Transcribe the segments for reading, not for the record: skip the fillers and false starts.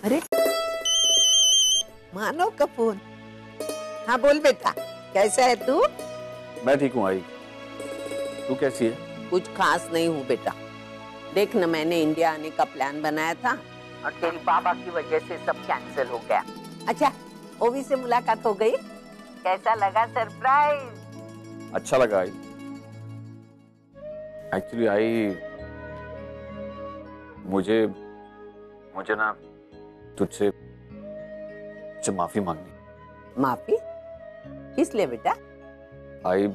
अरे मानव का फोन। हाँ बोल बेटा, कैसा है तू? मैं ठीक हूँ आई, तू कैसी है? कुछ खास नहीं हूँ बेटा। देख ना, मैंने इंडिया आने का प्लान बनाया था और तेरी बाबा की वजह से सब कैंसिल हो गया। अच्छा, ओवी से मुलाकात हो गई? कैसा लगा सरप्राइज? अच्छा लगा आई। एक्चुअली आई, मुझे ना तुझसे माफी मांगनी। माफी? किस लिए बेटा? आई,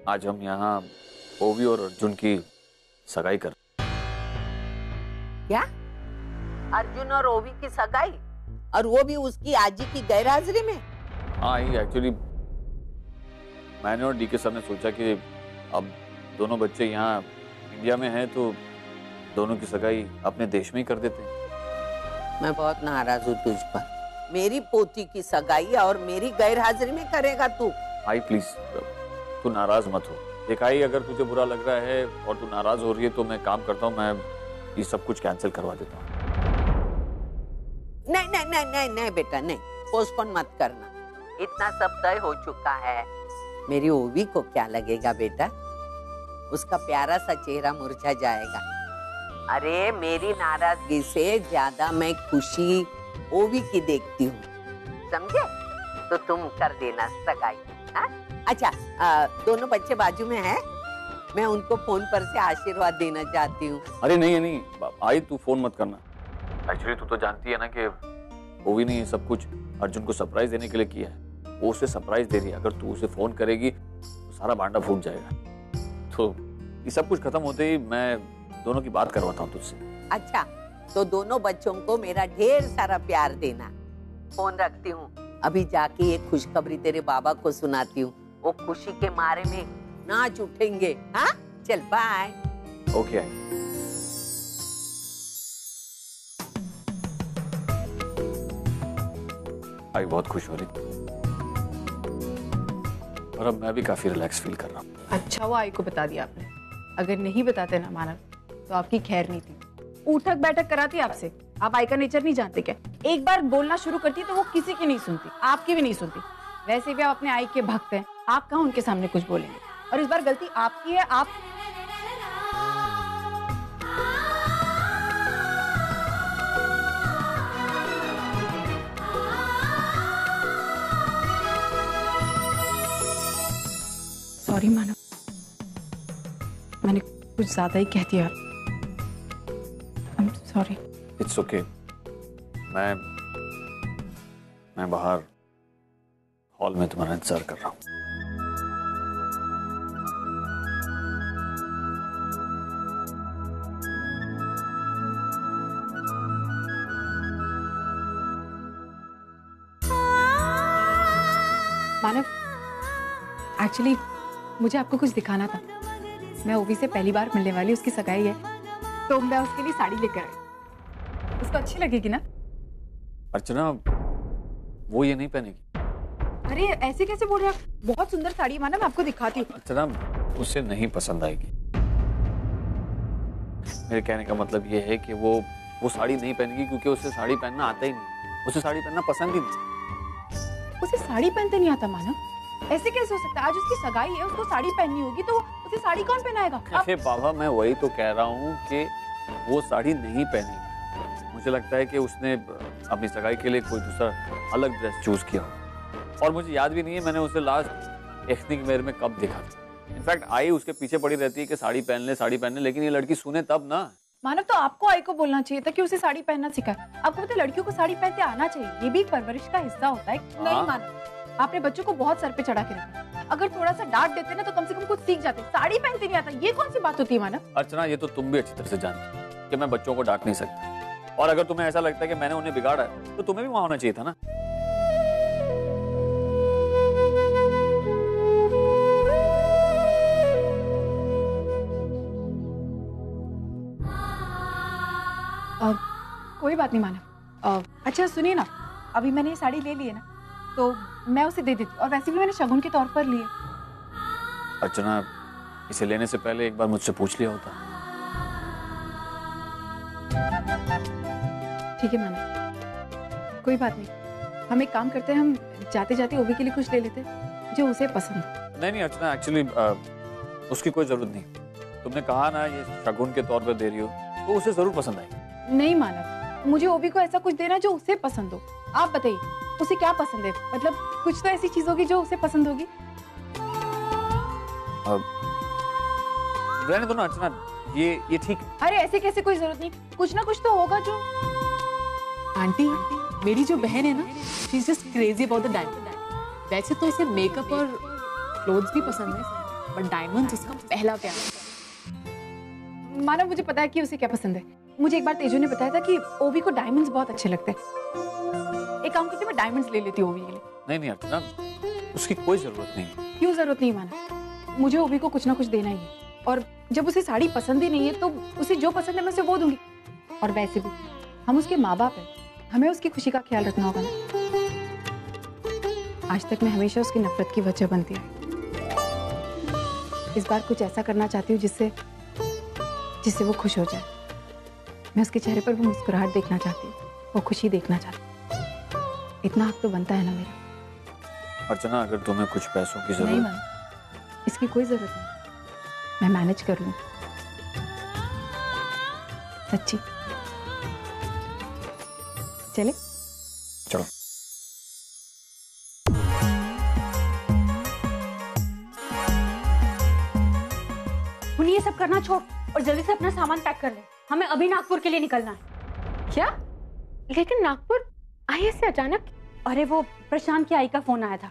आज हम यहाँ ओवी और अर्जुन की सगाई कर। क्या? अर्जुन और ओवी की सगाई? और वो भी उसकी आजी की गैरहाजिरी में? हाँ एक्चुअली मैंने और डीके सर ने सोचा कि अब दोनों बच्चे यहाँ इंडिया में हैं तो दोनों की सगाई अपने देश में ही कर देते हैं। मैं बहुत नाराज हूँ तुझ पर। मेरी पोती की सगाई और मेरी गैरहाजिरी में करेगा तू? आई प्लीज, तू नाराज मत हो। देख आई, अगर तुझे बुरा लग रहा है और तू नाराज हो रही है तो मैं काम करता हूँ, मैं ये सब कुछ कैंसिल करवा देता हूँ। नहीं नहीं नहीं नहीं नहीं बेटा, नहीं, पोस्टपोन मत करना। इतना सब तय हो चुका है। मेरी ओवी को क्या लगेगा बेटा? उसका प्यारा सा चेहरा मुरझा जाएगा। अरे मेरी नाराजगी से ज्यादा मैं खुशी ओवी की देखती हूँ, समझे? तो तुम कर देना सगाई। हाँ? अच्छा, दोनों बच्चे बाजू में हैं, मैं उनको फोन पर से आशीर्वाद देना चाहती हूँ। अरे नहीं नहीं आई, तू फोन मत करना। एक्चुअली तू तो जानती है ना कि ओवी ने ये सब कुछ अर्जुन को सरप्राइज देने के लिए किया है। वो उसे सरप्राइज दे रही है, अगर तू उसे फोन करेगी तो सारा भांडा फूट जाएगा। तो ये सब कुछ खत्म होते ही मैं दोनों की बात करवाता हूँ तुझसे। अच्छा, तो दोनों बच्चों को मेरा ढेर सारा प्यार देना। फोन रखती हूँ, अभी जाके एक खुशखबरी तेरे बाबा को सुनाती हूँ। वो खुशी के मारे में नाच उठेंगे। हाँ चल, बाय। Okay I. आई बहुत खुश हो रही और अब मैं भी काफी रिलैक्स फील कर रहा हूँ। अच्छा वो आई को बता दिया आपने। अगर नहीं बताते ना मानव तो आपकी खैर नहीं थी। उठक बैठक कराती आपसे। आप आई का नेचर नहीं जानते क्या? एक बार बोलना शुरू करती तो वो किसी की नहीं सुनती, आपकी भी नहीं सुनती। वैसे भी आप अपने आई के भक्त हैं, आप कहाँ उनके सामने कुछ बोलेंगे? और इस बार गलती आपकी है। आप सॉरी मानव, मैंने कुछ ज्यादा ही कह दिया। सॉरी। It's okay. मैं बाहर हॉल में तुम्हारा इंतजार कर रहा हूँ। मानव, एक्चुअली मुझे आपको कुछ दिखाना था। मैं ओवी से पहली बार मिलने वाली, उसकी सगाई है, तो मैं उसके लिए साड़ी लेकर आई। उसको अच्छी लगेगी ना? अर्चना, वो ये नहीं पहनेगी। अरे ऐसे कैसे बोल रहे हैं? बहुत सुंदर साड़ी है मानव, मैं आपको दिखाती हूँ। अर्चना, उसे नहीं पसंद आएगी। मेरे कहने का मतलब ये है कि वो साड़ी नहीं पहनेगी क्योंकि उसे साड़ी पहनना आता ही नहीं। उसे साड़ी पहनना पसंद ही नहीं। उसे साड़ी पहनते नहीं आता मानव? ऐसे कैसे हो सकता है? आज उसकी सगाई है, उसको साड़ी पहननी होगी, तो उसे साड़ी कौन पहनाएगा? अरे बाबा, मैं वही तो कह रहा हूँ कि वो साड़ी नहीं पहनेगी। मुझे लगता है कि उसने अपनी सगाई के लिए कोई दूसरा अलग ड्रेस चूज किया हो। और मुझे याद भी नहीं है मैंने उसे लास्ट एथनिक वेयर में कब देखा था। इनफैक्ट आई उसके पीछे पड़ी रहती है कि साड़ी पहन ले, साड़ी पहन ले, लेकिन ये लड़की सुने तब ना। मानव, तो आपको आई को बोलना चाहिए था कि उसे साड़ी पहनना सिखाए। आपको पता है लड़कियों को साड़ी पहनते आना चाहिए, ये भी एक परवरिश का हिस्सा होता है। नहीं मानव, आपने बच्चों को बहुत सर पे चढ़ा के रखा। अगर थोड़ा सा डांट देते ना तो कम से कम कुछ सीख जाते। साड़ी पहनते नहीं आता, ये कौन सी बात होती है मानव? अर्चना, ये तो तुम भी अच्छी तरह से जानती हो कि मैं बच्चों को डांट नहीं सकता। और अगर तुम्हें ऐसा लगता है कि मैंने उन्हें बिगाड़ा है तो तुम्हें भी वहां होना चाहिए था ना। कोई बात नहीं मानव। अच्छा सुनिए ना, अभी मैंने ये साड़ी ले ली है ना, तो मैं उसे दे देती। और वैसे भी मैंने शगुन के तौर पर ली है। अर्चना, इसे लेने से पहले एक बार मुझसे पूछ लिया होता। ठीक है माना, कोई बात नहीं। हम एक काम करते हैं, हम जाते जाते ओवी के लिए कुछ ले लेते हैं जो उसे पसंद हो। नहीं अर्चना, एक्चुअली उसकी कोई जरूरत नहीं। तुमने कहा ना ये शगुन के तौर पर दे रही हो, तो उसे जरूर पसंद आएगी। नहीं मानव, मुझे ओवी को ऐसा कुछ देना जो उसे पसंद हो। आप बताइए उसे क्या पसंद है, मतलब कुछ तो ऐसी चीज होगी जो उसे पसंद होगी। रहने दो ना अर्चना, ये ठीक है। अरे ऐसे कैसे, कोई जरूरत नहीं, कुछ ना कुछ तो होगा जो। आंटी, मेरी जो बहन है ना, she is just crazy about the diamond. वैसे तो इसे मेकअप और क्लोथ्स भी पसंद है, बट डायमंड्स उसका पहला प्यार है। मानव, मुझे पता है कि उसे क्या पसंद है। मुझे एक बार तेजू ने बताया था कि ओवी को डायमंड्स बहुत अच्छे लगते हैं। एक काम करती, मैं डायमंड्स ले लेती हूँ ओवी के लिए। नहीं अर्चना, उसकी कोई जरूरत नहीं। क्यों जरूरत नहीं माना, मुझे ओवी को कुछ ना कुछ देना ही है। और जब उसे साड़ी पसंद ही नहीं है तो उसे जो पसंद है मैं उसे वो दूंगी। और वैसे भी हम उसके माँ बाप हैं, हमें उसकी खुशी का ख्याल रखना होगा ना। आज तक मैं हमेशा उसकी नफरत की वजह बनती रही। इस बार कुछ ऐसा करना चाहती हूँ जिससे वो खुश हो जाए। मैं उसके चेहरे पर वो मुस्कुराहट देखना चाहती हूँ, वो खुशी देखना चाहती हूँ। इतना हक तो बनता है ना मेरा। अर्चना, अगर तुम्हें कुछ पैसों की नहीं जरूरत, मैम, इसकी कोई जरूरत नहीं, मैं मैनेज कर लूँ। सच्ची। चले चलो। उन्हें ये सब करना छोड़ और जल्दी से अपना सामान पैक कर ले, हमें अभी नागपुर के लिए निकलना है। क्या? लेकिन नागपुर आई ऐसे अचानक? अरे वो प्रशांत की आई का फोन आया था।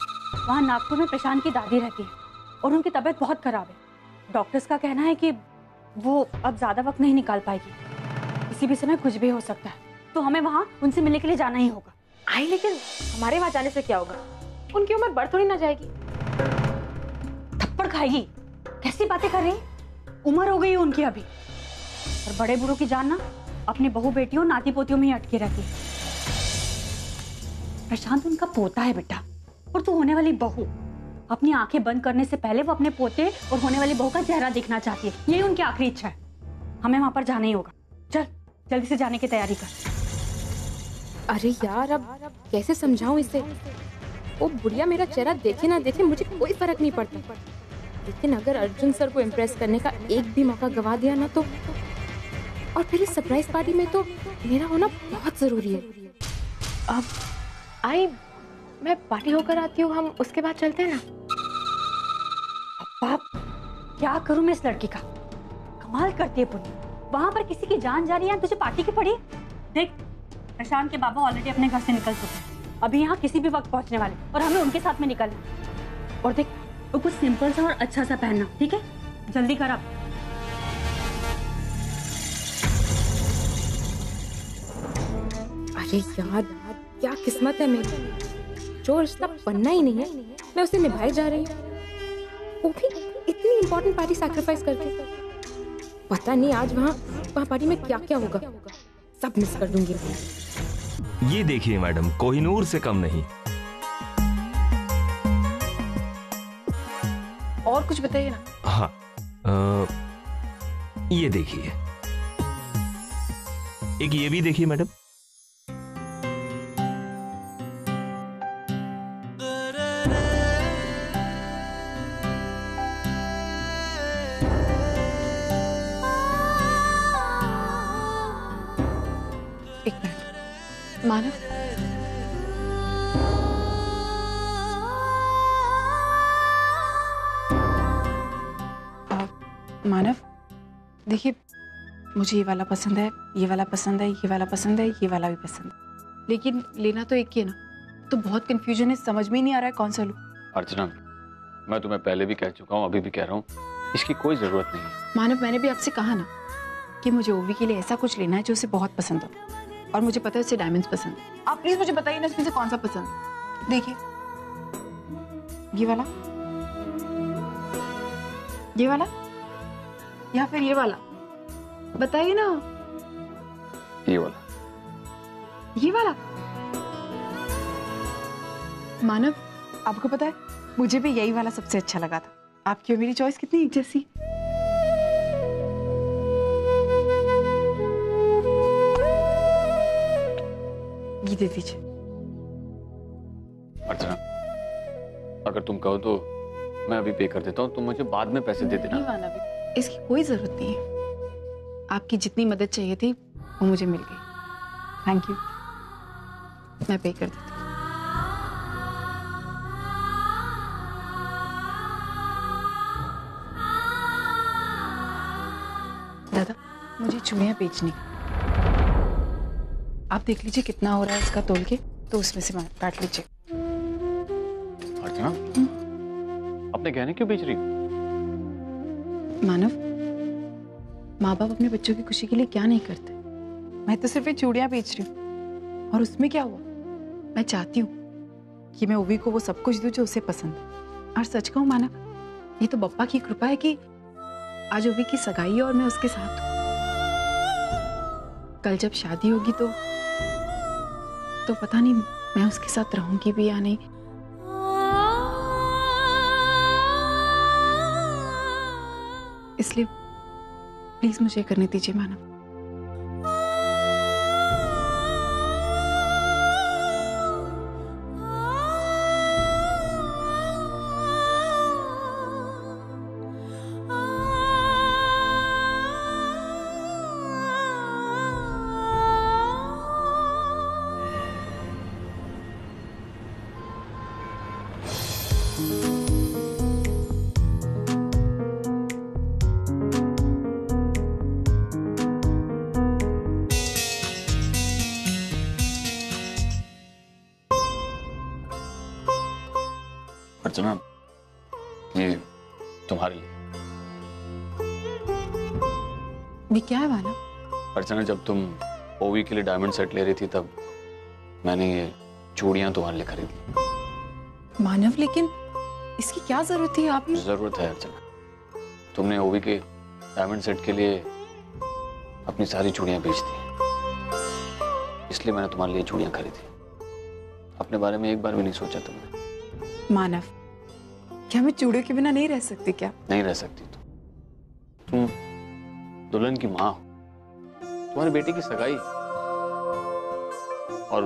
वहाँ नागपुर में प्रशांत की दादी रहती है और उनकी तबीयत बहुत खराब है। डॉक्टर्स का कहना है कि वो अब ज्यादा वक्त नहीं निकाल पाएगी, किसी भी समय कुछ भी हो सकता है, तो हमें वहाँ उनसे मिलने के लिए जाना ही होगा। आई, लेकिन हमारे वहां जाने से क्या होगा? उनकी उम्र बढ़ थोड़ी ना जाएगी। थप्पड़ खाएगी, कैसी बातें कर रही है? उम्र हो गई है उनकी अभी। और बड़े बूढ़ों की जान ना अपनी बहू बेटियों नाती पोतियों में ही अटकी रहती है। प्रशांत उनका पोता है बेटा, और तू होने वाली बहू। अपनी आंखें बंद करने से पहले वो अपने पोते और होने वाली बहू का चेहरा देखना चाहती है। यही उनकी आखिरी इच्छा है। हमें वहां पर जाना ही होगा। चल जल्दी से जाने की तैयारी कर। अरे यार, अब कैसे समझाऊं इसे? वो बुढ़िया मेरा चेहरा देखे ना देखे मुझे कोई फर्क नहीं पड़ता, लेकिन अगर अर्जुन सर को इम्प्रेस करने का एक भी मौका गवा दिया ना तो, और फिर इस सरप्राइज पार्टी में तो मेरा होना बहुत जरूरी है। अब आई, मैं पार्टी होकर आती हूँ, हम उसके बाद चलते हैं ना। बाप, क्या करूं मैं इस लड़की का? कमाल करती है पुण्य। वहां पर किसी की जान जा रही है, तुझे पार्टी की पड़ी। देख, प्रशांत के बाबा ऑलरेडी अपने घर से निकल चुके हैं, अभी यहाँ किसी भी वक्त पहुंचने वाले, और हमें उनके साथ में निकलना। और देख, वो कुछ सिंपल सा और अच्छा सा पहनना, ठीक है? जल्दी कर अब। अरे यार, क्या किस्मत है मेरी, जो रिश्ता बनना ही नहीं है मैं उसे निभाए जा रही हूँ, वो भी इतनी इम्पोर्टेंट पार्टी सैक्रिफाइस करके। पता नहीं आज वहाँ पार्टी में क्या क्या होगा, सब मिस कर दूंगी। ये देखिए मैडम, कोहिनूर से कम नहीं। और कुछ बताइए ना। हाँ, ये देखिए, एक ये भी देखिए मैडम। एक मिनट मानव, मानव देखिए, मुझे ये वाला पसंद है, ये वाला पसंद है, ये वाला पसंद है, ये वाला भी पसंद है, लेकिन लेना तो एक ही है ना। तो बहुत कंफ्यूजन है, समझ में ही नहीं आ रहा है कौन सा लूं। अर्चना, मैं तुम्हें पहले भी कह चुका हूँ, अभी भी कह रहा हूँ, इसकी कोई जरूरत नहीं है। मानव, मैंने भी आपसे कहा ना कि मुझे ओवी के लिए ऐसा कुछ लेना है जो उसे बहुत पसंद हो, और मुझे पता है उसे डायमंड्स पसंद है। आप प्लीज मुझे बताइए ना इसमें से कौन सा पसंद है। देखिए, ये वाला, ये वाला, या फिर ये वाला, बताइए ना। ये वाला। ये वाला। मानव, आपको पता है मुझे भी यही वाला सबसे अच्छा लगा था। आपकी और मेरी चॉइस कितनी एक जैसी। दे दीजिए। अर्चना, अगर तुम कहो तो मैं अभी पे कर देता हूँ, तुम मुझे बाद में पैसे दे नहीं देना। मानव, इसकी कोई जरूरत नहीं है। आपकी जितनी मदद चाहिए थी वो मुझे मिल गई। थैंक यू, मैं पे कर देती हूँ। दादा, मुझे चूड़ियां बेचनी। आप देख लीजिए कितना हो रहा है इसका तोल के, तो उसमें से काट लीजिए। अर्चना, अपने गहने क्यों बेच रही हो? मानव, माँ बाप अपने बच्चों की खुशी के लिए क्या नहीं करते। मैं तो सिर्फ ये चूड़ियां बेच रही हूँ, और उसमें क्या हुआ? मैं चाहती हूँ कि मैं ओवी को वो सब कुछ दूं जो उसे पसंद है। और सच कहूँ मानव, ये तो बप्पा की कृपा है कि आज ओवी की सगाई है और मैं उसके साथ हूँ। कल जब शादी होगी तो पता नहीं मैं उसके साथ रहूंगी भी या नहीं। इसलिए प्लीज मुझे करने दीजिए मानव। अर्चना, ये तुम्हारे लिए। ये क्या है मानव? अर्चना, जब तुम ओवी के लिए डायमंड सेट ले रही थी तब मैंने ये चूड़ियां तुम्हारे लिए खरीदी। मानव, लेकिन इसकी क्या जरूरत थी? आपने जरूरत है अर्चना, तुमने ओवी के डायमंड सेट के लिए अपनी सारी चूड़ियां बेच दी, इसलिए मैंने तुम्हारे लिए चूड़ियां खरीदी। अपने बारे में एक बार भी नहीं सोचा तुमने। मानव, क्या मैं चूड़ियों के बिना नहीं रह सकती? क्या नहीं रह सकती तुम दुल्हन की माँ हो, तुम्हारे बेटे की सगाई। और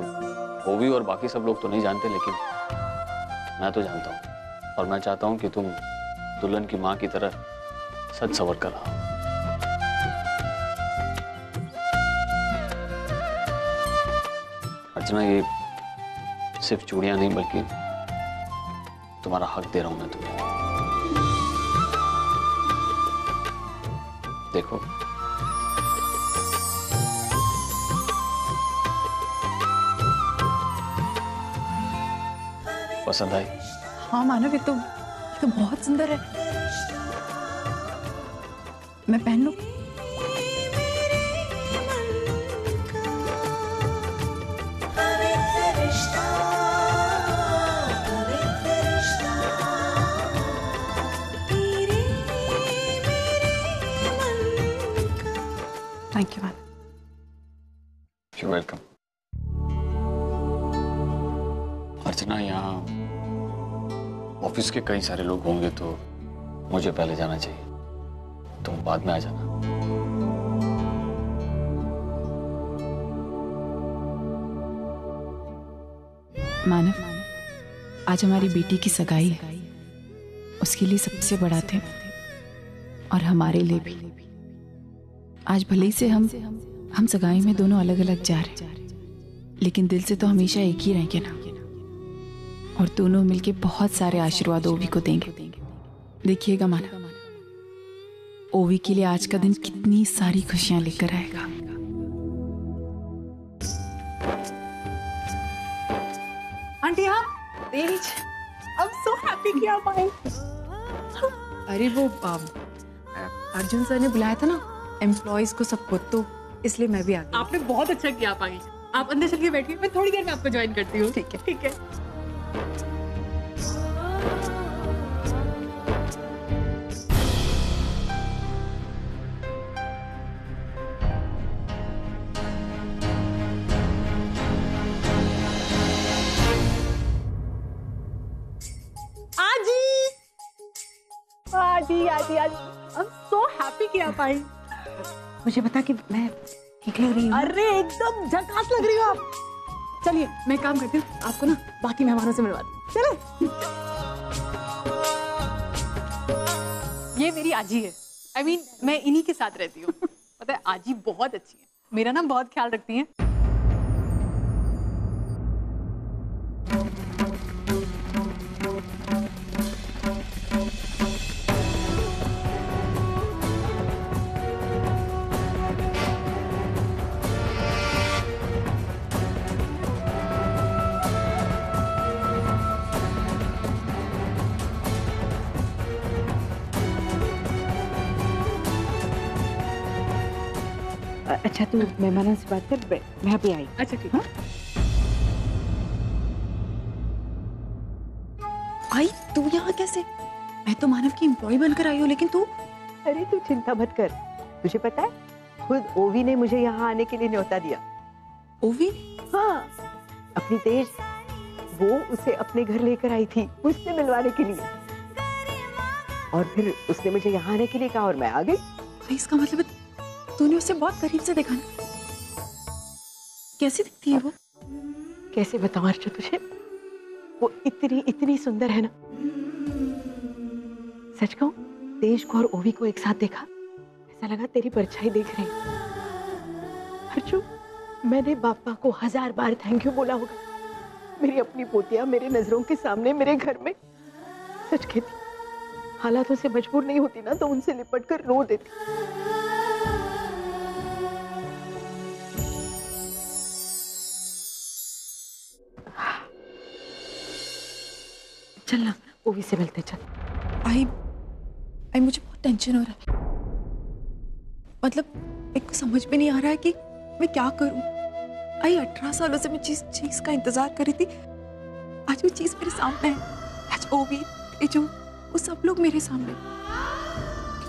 ओवी और बाकी सब लोग तो नहीं जानते, लेकिन मैं तो जानता हूँ, और मैं चाहता हूँ कि तुम दुल्हन की माँ की तरह सच सवर कर रहो। अर्चना, ये सिर्फ चूड़ियां नहीं बल्कि तुम्हारा हक दे रहा हूं मैं तुम्हें। देखो, पसंद आई? हाँ मानव, ये तो बहुत सुंदर है। मैं पहन लूं? Thank you Manav. You're welcome। अर्चना, यहाँ ऑफिस के कई सारे लोग होंगे तो मुझे पहले जाना चाहिए, तुम बाद में आ जाना। मानव, आज हमारी बेटी की सगाई है। उसके लिए सबसे बड़ा दिन, और हमारे लिए भी। आज भले ही से हम सगाई में दोनों अलग अलग जा रहे, लेकिन दिल से तो हमेशा एक ही रहेंगे ना। और दोनों मिलके बहुत सारे आशीर्वाद ओवी को देंगे। देखिएगा मानव, ओवी के लिए आज का दिन कितनी सारी खुशियां लेकर आएगा। आंटी, आप I'm so happy कि आप आए। अरे वो अर्जुन सर ने बुलाया था ना एम्प्लॉइज को सबको, तो इसलिए मैं भी आ गई। आपने बहुत अच्छा किया आप आ गई। आप अंदर चल के बैठिए, मैं थोड़ी देर में आपको ज्वाइन करती हूँ। ठीक है। ठीक है। आजी I'm so happy कि आप आई। मुझे बता कि मैं ठीक लग रही हूँ? अरे एकदम झकास लग रही हो आप। चलिए मैं काम करती हूँ, आपको ना बाकी मेहमानों से मिलवाती हूँ। चले। ये मेरी आजी है। I mean, मैं इन्हीं के साथ रहती हूँ। पता है आजी बहुत अच्छी है, मेरा ना बहुत ख्याल रखती हैं। अच्छा तू मेहमानों से बात कर, मैं अभी आई। अच्छा ठीक है। आई तू यहाँ कैसे? मैं तो मानव की एम्प्लॉय बनकर आई हूँ, लेकिन तू? अरे तू चिंता मत कर, तुझे पता है खुद ओवी ने मुझे यहाँ आने के लिए न्योता दिया। ओवी? हाँ, अपनी तेज वो उसे अपने घर लेकर आई थी मुझसे मिलवाने के लिए, और फिर उसने मुझे यहाँ आने के लिए कहा और मैं आ गई। इसका मतलब तूने उसे बहुत करीब से देखा ना? कैसी दिखती है वो? कैसे बताऊं अर्चु तुझे, वो इतनी सुंदर है ना। सच कहूं, तेज को और ओवी को एक साथ देखा, ऐसा लगा तेरी परछाई देख रही। अर्चु, मैंने बापा को 1000 बार थैंक यू बोला होगा, मेरी अपनी पोतियां मेरे नजरों के सामने मेरे घर में। सच कहती, हालातों से मजबूर नहीं होती ना तो उनसे लिपट कर रो देती। चलना ओवी से मिलते चल। आई मुझे बहुत टेंशन हो रहा है। मतलब एक समझ में नहीं आ रहा है कि मैं क्या करूं। आई 18 सालों से मैं जिस चीज का इंतजार कर रही थी, आज वो चीज मेरे सामने है। आज ओवी, तेजू, वो सब लोग मेरे सामने।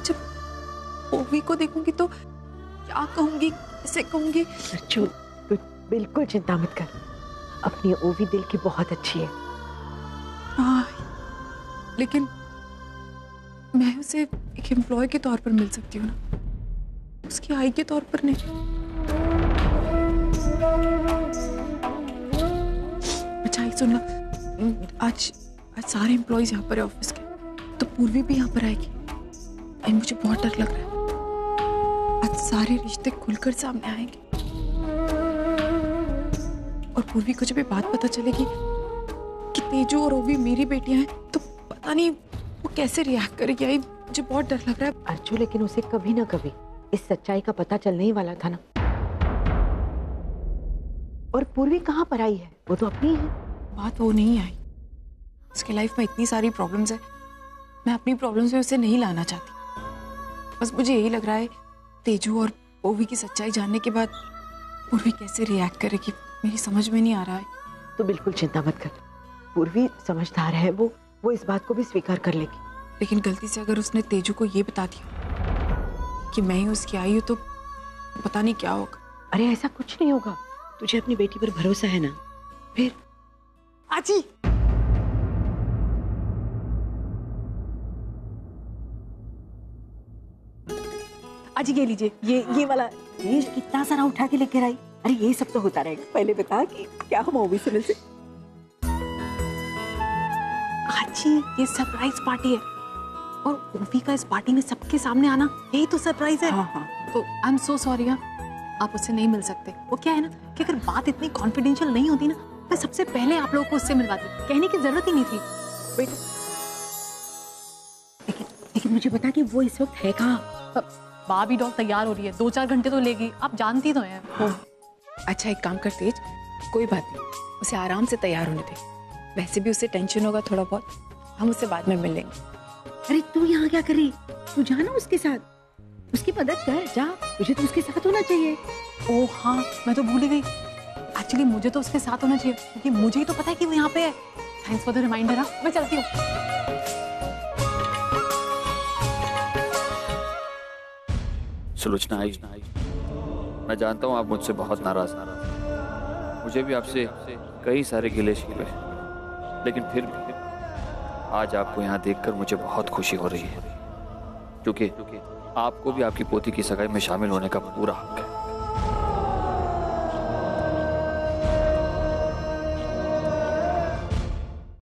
जब ओवी को देखूंगी तो क्या कहूंगी, कैसे कहूंगी? अर्चु, तू बिल्कुल चिंता मत कर, अपनी ओवी दिल की बहुत अच्छी है। हाँ, लेकिन मैं उसे एक एम्प्लॉय के तौर पर मिल सकती हूँ ना, उसकी आई के तौर पर नहीं। अच्छा सुन ना, आज सारे एम्प्लॉयज यहाँ पर है ऑफिस के, तो पूर्वी भी यहाँ पर आएगी। आई मुझे बहुत डर लग रहा है, आज सारे रिश्ते खुलकर सामने आएंगे, और पूर्वी को जब ये बात पता चलेगी कि तेजू और ओवी मेरी बेटियां हैं, तो पता नहीं वो कैसे रिएक्ट करेगी। आई मुझे बहुत डर लग रहा है। अर्जु, लेकिन उसे कभी ना कभी इस सच्चाई का पता चलने ही वाला था ना। और पूर्वी कहाँ पर आई है, वो तो अपनी है। बात वो नहीं आई, उसके लाइफ में इतनी सारी प्रॉब्लम्स है, मैं अपनी प्रॉब्लम्स में उसे नहीं लाना चाहती। बस मुझे यही लग रहा है तेजू और ओवी की सच्चाई जानने के बाद पूर्वी कैसे रिएक्ट करेगी, मेरी समझ में नहीं आ रहा है। तो बिल्कुल चिंता मत कर, पूर्वी समझदार है, वो इस बात को भी स्वीकार कर लेगी। लेकिन गलती से अगर उसने तेजू को ये बता दिया कि मैं ही उसकी आई हूँ, तो पता नहीं क्या होगा। अरे ऐसा कुछ नहीं होगा, तुझे अपनी बेटी पर भरोसा है ना। फिर आजी, आजी ये लीजिए, ये वाला। ये कितना सारा उठा के लेकर आई। अरे ये सब तो होता रहेगा, पहले बता कि क्या हम ओवी से मिल से। आजी ये सरप्राइज पार्टी है, और ओवी का इस पार्टी में सबके सामने आना, यही तो सरप्राइज है। हाँ। तो आई एम सो सॉरी, आप उससे नहीं मिल सकते। वो क्या है ना कि अगर बात इतनी कॉन्फिडेंशियल नहीं होती ना, मैं सबसे पहले आप लोगों को उससे मिलवाती, कहने की जरूरत ही नहीं थी। बेटा, लेकिन मुझे बता कि वो इस वक्त है कहाँ? बाबी डॉल तैयार हो रही है, 2-4 घंटे तो लेगी, आप जानती तो हैं। अच्छा एक काम कर तेज, कोई बात नहीं, उसे आराम से तैयार होने दे। वैसे भी उसे टेंशन होगा थोड़ा बहुत, हम उससे बाद में मिल लेंगे। अरे तू यहाँ क्या कर रही? तू जा ना उसके साथ, उसकी मदद कर, जा, तुझे तो उसके साथ होना चाहिए। ओह हाँ, मैं तो भूल ही गई। एक्चुअली मुझे तो उसके साथ होना चाहिए, क्योंकि मुझे ही तो पता है कि वो यहाँ पे है। Thanks for the reminder. हाँ, मैं चलती हूँ। सुलोचना आई, मैं जानता हूँ आप मुझसे बहुत नाराज हैं। मुझे भी आपसे कई सारे गिले शिकवे, लेकिन फिर भी आज आपको यहाँ देखकर मुझे बहुत खुशी हो रही है, क्योंकि आपको भी आपकी पोती की सगाई में शामिल होने का पूरा हक है।